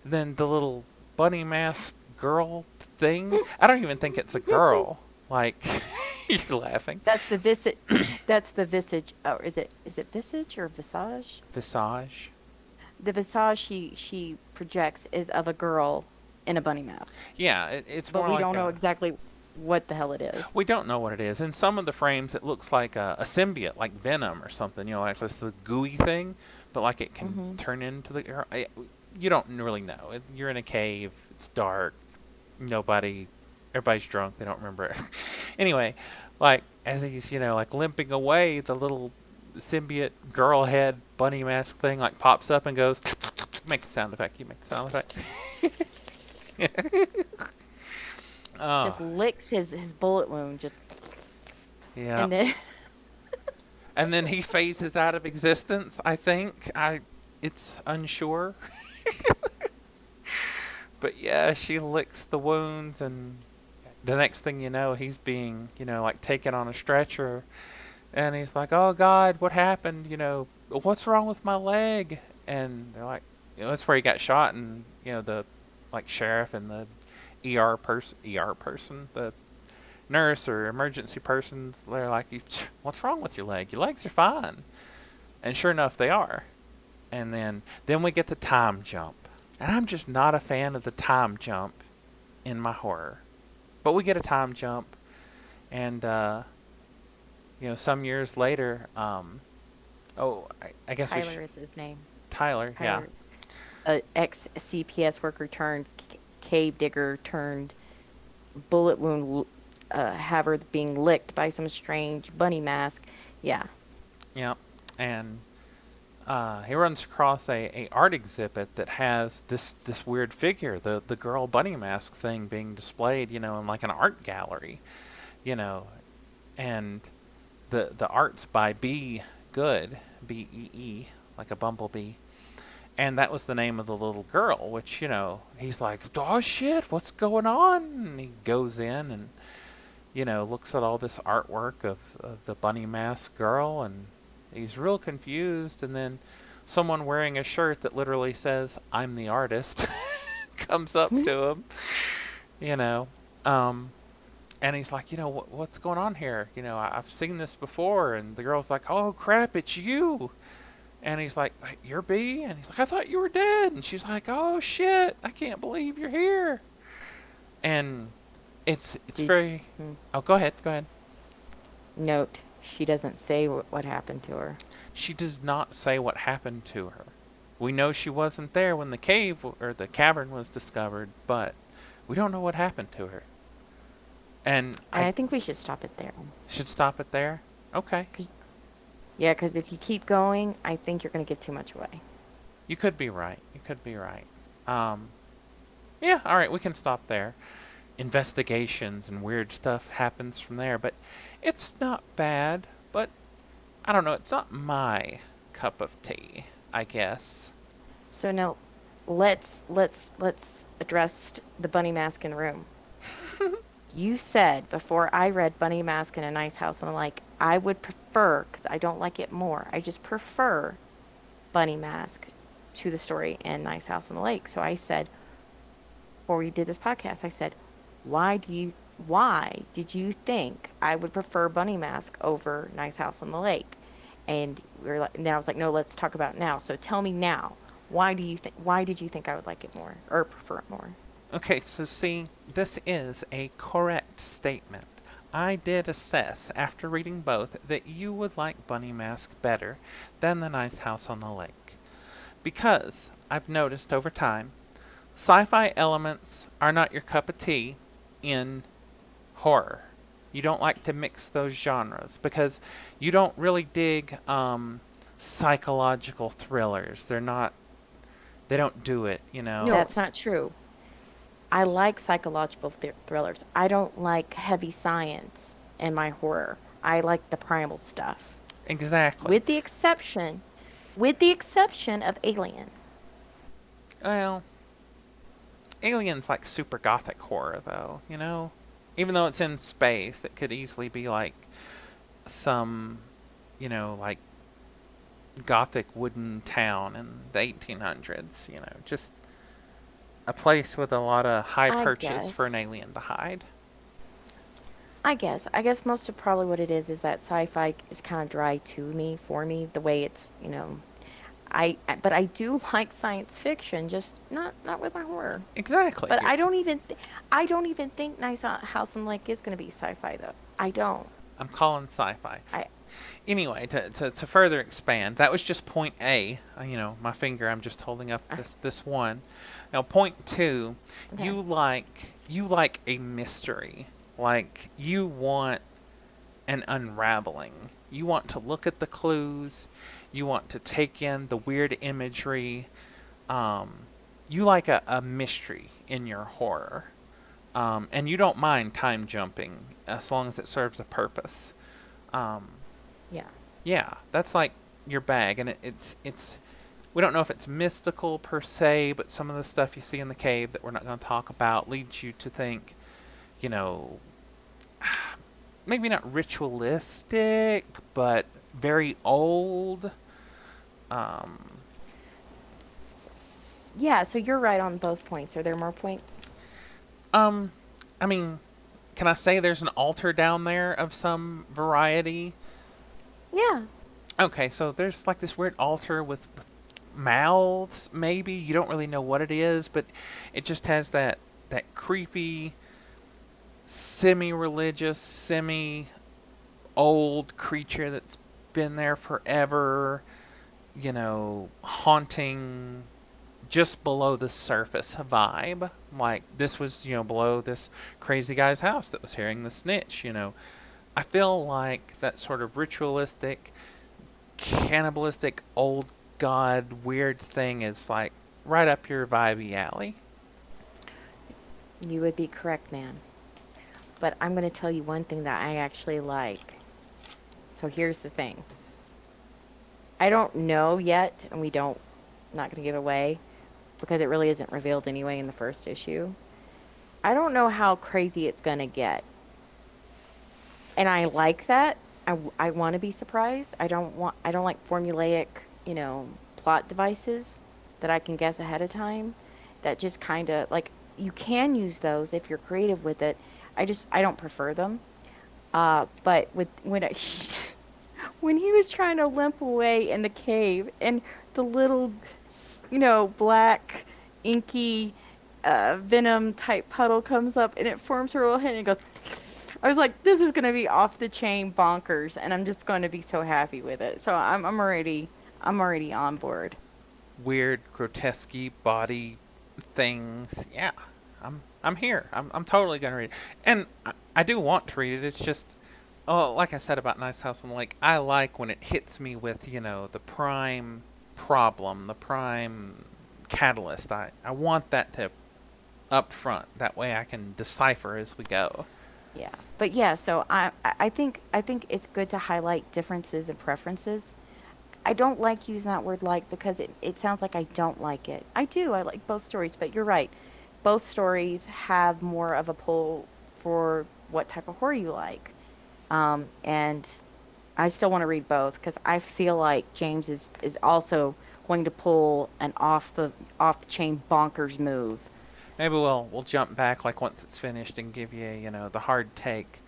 And then the little bunny mask girl thing, I don't even think it's a girl. Like, you're laughing. That's the visage. That's the visage. Oh, is it visage or visage? Visage. The visage she projects is of a girl in a bunny mask, Yeah, it's but more we like don't know exactly what the hell it is. we don't know what it is. In some of the frames, it looks like a symbiote, like Venom or something. Like this gooey thing, but like it can turn into the. You don't really know. You're in a cave. It's dark. Everybody's drunk. They don't remember it. Anyway, like as he's like limping away, the little symbiote girl head bunny mask thing like pops up and goes. Make the sound effect. You make the sound effect. Just licks his bullet wound, just Yeah. and then And then he phases out of existence, I think. It's unsure. But yeah, she licks the wounds, and the next thing you know, he's being, like taken on a stretcher. And he's like, oh God, what happened? What's wrong with my leg? And they're like, that's where he got shot. And, the like sheriff and the ER person, the nurse or emergency person, they're like, what's wrong with your leg? Your legs are fine. And sure enough, they are. And then we get the time jump. And I'm just not a fan of the time jump in my horror. But we get a time jump. And, some years later, I guess Tyler is his name. Tyler, yeah. Tyler, a ex CPS worker turned cave digger turned bullet wound haver being licked by some strange bunny mask. Yeah. Yeah. And he runs across a art exhibit that has this weird figure, the girl bunny mask thing being displayed, in like an art gallery, and the art's by B Good, BEE, like a bumblebee. And that was the name of the little girl, which, he's like, oh shit, what's going on? And he goes in and, looks at all this artwork of the bunny mask girl, and he's real confused. And then someone wearing a shirt that literally says, I'm the artist, comes up to him, and he's like, what's going on here? I've seen this before. And the girl's like, oh crap, it's you. And he's like, you're B? And he's like, I thought you were dead. And she's like, oh shit, I can't believe you're here. And it's very. Oh, go ahead. Note, she doesn't say what happened to her. She does not say what happened to her. We know she wasn't there when the cave or the cavern was discovered, but we don't know what happened to her. And I think we should stop it there. Should stop it there? Okay. Yeah, because if you keep going, I think you're going to give too much away. You could be right. Yeah, all right, we can stop there. Investigations and weird stuff happens from there, but it's not bad. But I don't know, it's not my cup of tea, I guess. So now, let's address the bunny mask in the room. You said before I read Bunny Mask in a Nice House on the Lake, I would prefer, because I don't like it more, I just prefer Bunny Mask to the story in Nice House on the Lake. So I said, before we did this podcast, I said, why did you think I would prefer Bunny Mask over Nice House on the Lake? And and then I was like, no, let's talk about it now. So tell me now, why did you think I would like it more or prefer it more? Okay, so see, this is a correct statement. I did assess, after reading both, that you would like Bunny Mask better than The Nice House on the Lake. Because, I've noticed over time, sci fi elements are not your cup of tea in horror. You don't like to mix those genres because you don't really dig psychological thrillers. They don't do it, you know? That's not true. I like psychological thrillers. I don't like heavy science in my horror. I like the primal stuff. Exactly. With the exception with the exception of Alien. Well, Alien's like super gothic horror, though, you know? Even though it's in space, it could easily be like some, like gothic wooden town in the 1800s, just a place with a lot of high I purchase for an guess. alien to hide. I guess most of probably what it is that sci-fi is kind of dry to me for me the way it's. But I do like science fiction, just not with my horror. Exactly. But I don't even think Nice House on Lake is going to be sci-fi though. I don't. I'm calling sci-fi. I Anyway, to further expand, that was just point A. My finger, I'm just holding up this one. Now, point two, okay. you like a mystery. Like you want an unraveling. You want to look at the clues. You want to take in the weird imagery. Um, you like a mystery in your horror. And you don't mind time jumping as long as it serves a purpose. Um, Yeah. yeah, that's like your bag, and it's we don't know if it's mystical per se, but some of the stuff you see in the cave that we're not going to talk about leads you to think, you know, maybe not ritualistic, but very old. Um, Yeah, so you're right on both points. Are there more points? um, I mean, can I say there's an altar down there of some variety? Yeah. Okay, so there's like this weird altar with mouths, maybe. You don't really know what it is, but it just has that creepy, semi-religious, semi-old creature that's been there forever, haunting just below the surface vibe. Like this was, below this crazy guy's house that was hearing the snitch. I feel like that sort of ritualistic, cannibalistic, old god weird thing is like right up your vibey alley. You would be correct, man. But I'm going to tell you one thing that I actually like. So here's the thing. I don't know yet, and not going to give it away because it really isn't revealed anyway in the first issue. I don't know how crazy it's going to get. And I like that. I want to be surprised. I don't like formulaic, plot devices that I can guess ahead of time that just kind of like you can use those if you're creative with it. I don't prefer them. But with when when he was trying to limp away in the cave and the little, black, inky, venom type puddle comes up and it forms her little head and it goes. I was like, this is gonna be off the chain bonkers, and I'm just going to be so happy with it. So I'm already on board. Weird, grotesque body things. Yeah, I'm here. I'm totally gonna read it, and I do want to read it. It's just, oh, like I said about Nice House on the Lake, I like when it hits me with the prime problem, the prime catalyst. I want that to up front. That way I can decipher as we go. Yeah, but yeah. So I think it's good to highlight differences and preferences. I don't like using that word like because it sounds like I don't like it. I do. I like both stories, but you're right. Both stories have more of a pull for what type of horror you like. And I still want to read both because I feel like James is also going to pull an off the chain bonkers move. Maybe we'll jump back like once it's finished and give you the hard take,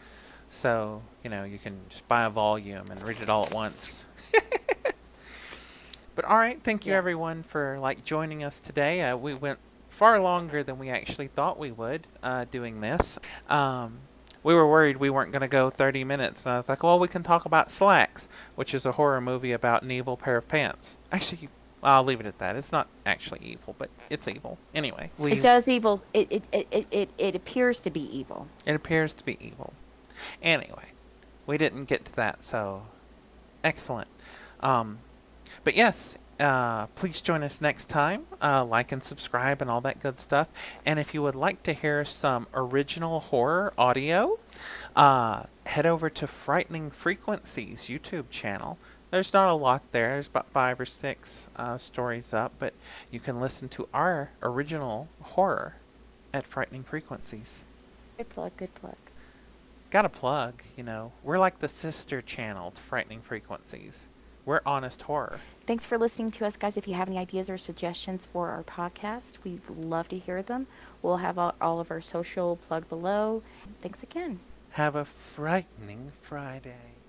so you can just buy a volume and read it all at once. But all right, thank you Yeah. everyone for like joining us today. We went far longer than we actually thought we would doing this. we were worried we weren't going to go 30 minutes. And I was like, well, we can talk about Slacks, which is a horror movie about an evil pair of pants. Actually, I'll leave it at that. It's not actually evil, but it's evil. Anyway, It does evil. It appears to be evil. it appears to be evil. Anyway, we didn't get to that, so excellent. But yes, please join us next time. Like and subscribe and all that good stuff. And if you would like to hear some original horror audio, head over to Frightening Frequencies YouTube channel. There's not a lot there. There's about 5 or 6 stories up, but you can listen to our original horror at Frightening Frequencies. Good plug. Good plug. Got a plug, We're like the sister channel to Frightening Frequencies. We're honest horror. Thanks for listening to us, guys. If you have any ideas or suggestions for our podcast, we'd love to hear them. We'll have all of our social plug below. Thanks again. Have a frightening Friday.